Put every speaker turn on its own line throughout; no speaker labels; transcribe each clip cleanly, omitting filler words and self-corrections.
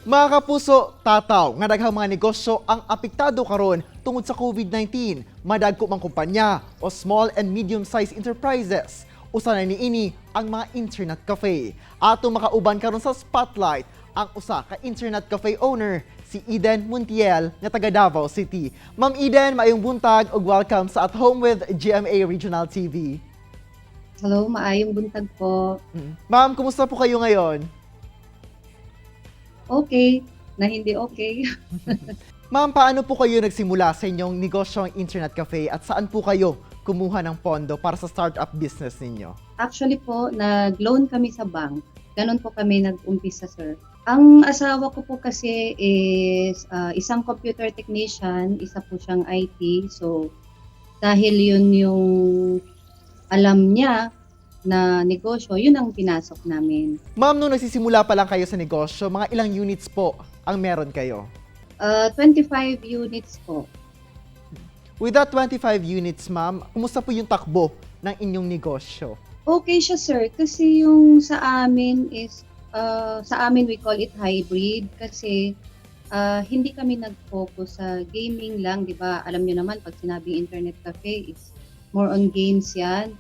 Mga kapuso, tataw nga daghang mga negosyo ang apektado karon tungod sa COVID-19. Madagko mang kumpanya o small and medium-sized enterprises. Usa na niini ang mga internet cafe. Ato makauban karon sa spotlight ang usa ka internet cafe owner, si Eden Montiel nga taga Davao City. Ma'am Eden, maayong buntag ug welcome sa At Home with GMA Regional TV.
Hello, maayong buntag po.
Ma'am, kumusta po kayo ngayon?
Okay, na hindi okay.
Ma'am, paano po kayo nagsimula sa inyong negosyong internet cafe at saan po kayo kumuha ng pondo para sa startup business ninyo?
Actually po, nag-loan kami sa bank. Ganon po kami nag-umpisa, sir. Ang asawa ko po kasi is isang computer technician, isa po siyang IT. So, dahil yun yung alam niya na negosyo, yun ang pinasok namin.
Ma'am, nung nagsisimula pa lang kayo sa negosyo, mga ilang units po ang meron kayo?
25 units po.
With that 25 units, ma'am, kumusta po yung takbo ng inyong negosyo?
Okay siya, sir, kasi yung sa amin is, sa amin we call it hybrid kasi hindi kami nag-focus sa gaming lang, di ba? Alam niyo naman, pag sinabing internet cafe is more on games yan.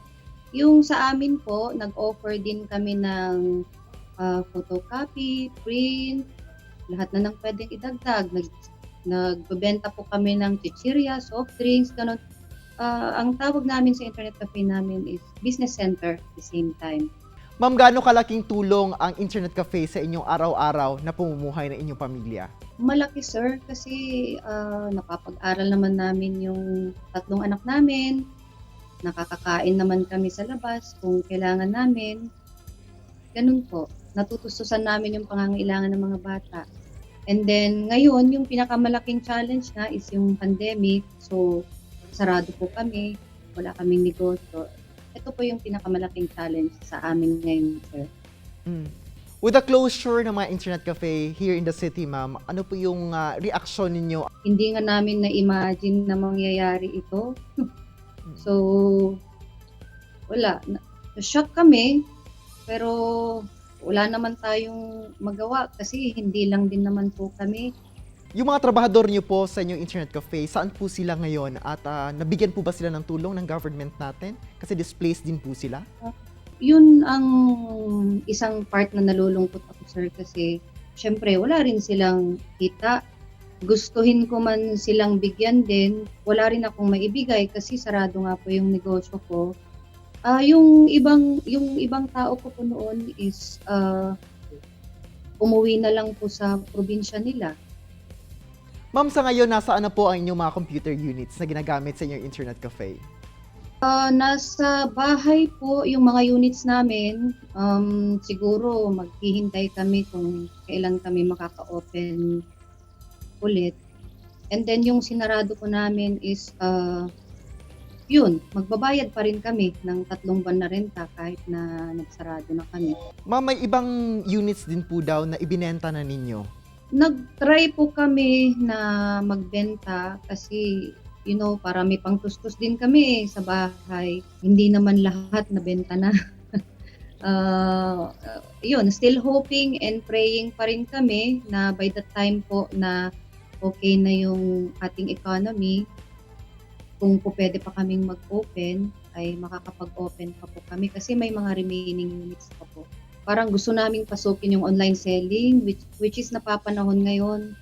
Yung sa amin po, nag-offer din kami ng photocopy, print, lahat na ng pwedeng idagdag. Nagbebenta po kami ng chichirya, soft drinks, ganun. Ang tawag namin sa internet cafe namin is business center at the same time.
Ma'am, gaano kalaking tulong ang internet cafe sa inyong araw-araw na pamumuhay ng inyong pamilya?
Malaki, sir, kasi napapag-aral naman namin yung tatlong anak namin. Nakakakain naman kami sa labas kung kailangan namin. Ganun po. Natutustusan namin yung pangangailangan ng mga bata. And then, ngayon, yung pinakamalaking challenge na is yung pandemic. So, sarado po kami. Wala kaming negosyo. Ito po yung pinakamalaking challenge sa amin ngayon, sir.
With the closure ng mga internet cafe here in the city, ma'am, ano po yung reaksyon ninyo?
Hindi nga namin na-imagine na mangyayari ito. So, wala. Shock kami, pero wala naman tayong magawa kasi hindi lang din naman po kami.
Yung mga trabahador niyo po sa inyong internet cafe, saan po sila ngayon? At nabigyan po ba sila ng tulong ng government natin? Kasi displaced din po sila.
Yun ang isang part na nalulungkot ako, sir, kasi syempre wala rin silang kita. Gustuhin ko man silang bigyan din, wala rin akong maibigay kasi sarado nga po yung negosyo ko. Yung ibang tao ko po noon is umuwi na lang po sa probinsya nila.
Ma'am, sa ngayon, nasaan na po ang inyong mga computer units na ginagamit sa inyong internet cafe?
Nasa bahay po yung mga units namin. Siguro maghihintay kami kung kailan kami makaka-open ulit. And then yung sinarado po namin is yun, magbabayad pa rin kami ng 3 buwan na renta kahit na nagsarado na kami.
Ma'am, may ibang units din po daw na ibinenta na ninyo.
Nag-try po kami na magbenta kasi para may pangtustos din kami sa bahay. Hindi naman lahat nabenta na. Yun, still hoping and praying pa rin kami na by the time po na okay na yung ating economy, kung po pwede pa kaming mag-open, ay makakapag-open pa po kami kasi may mga remaining units pa po. Parang gusto naming pasukin yung online selling, which is napapanahon ngayon.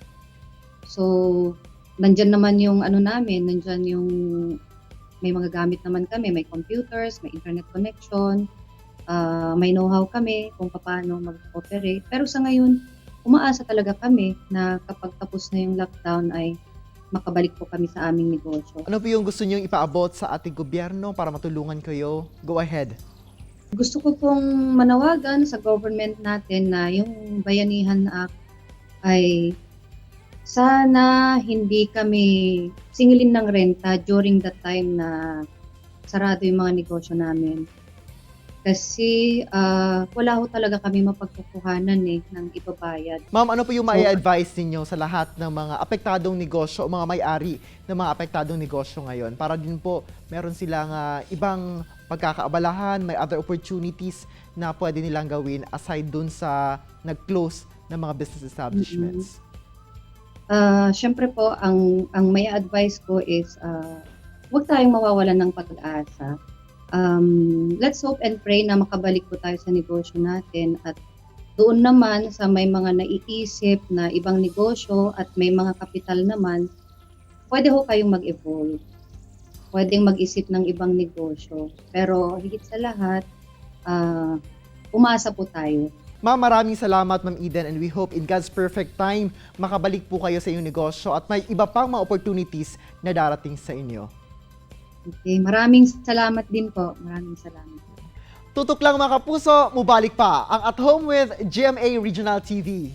So, nandyan naman yung nandyan yung may mga gamit naman kami, may computers, may internet connection, may know-how kami kung paano mag-operate. Pero sa ngayon, umaasa talaga kami na kapag tapos na yung lockdown ay makabalik po kami sa aming negosyo.
Ano po yung gusto niyong ipaabot sa ating gobyerno para matulungan kayo? Go ahead.
Gusto ko pong manawagan sa government natin na yung Bayanihan Act ay sana hindi kami singilin ng renta during the time na sarado yung mga negosyo namin. Kasi wala ho talaga kami mapagkukuhanan ng ibabayad.
Ma'am, ano po yung mai-advise ninyo sa lahat ng mga apektadong negosyo o mga may-ari ng mga apektadong negosyo ngayon? Para din po meron silang ibang pagkakaabalahan, may other opportunities na pwede nilang gawin aside dun sa nag-close ng mga business establishments?
Siyempre po, ang may advice ko is, huwag tayong mawawalan ng pag-asa. Let's hope and pray na makabalik po tayo sa negosyo natin, at doon naman sa may mga naiisip na ibang negosyo at may mga kapital naman, pwede ho kayong mag-evolve. Pwedeng mag-isip ng ibang negosyo. Pero higit sa lahat, umasa po tayo.
Ma'am, maraming salamat, Ma'am Eden, and we hope in God's perfect time, makabalik po kayo sa inyong negosyo at may iba pang mga opportunities na darating sa inyo.
Okay, maraming salamat din po. Maraming salamat.
Tutok lang mga kapuso, mubalik pa ang At Home with GMA Regional TV.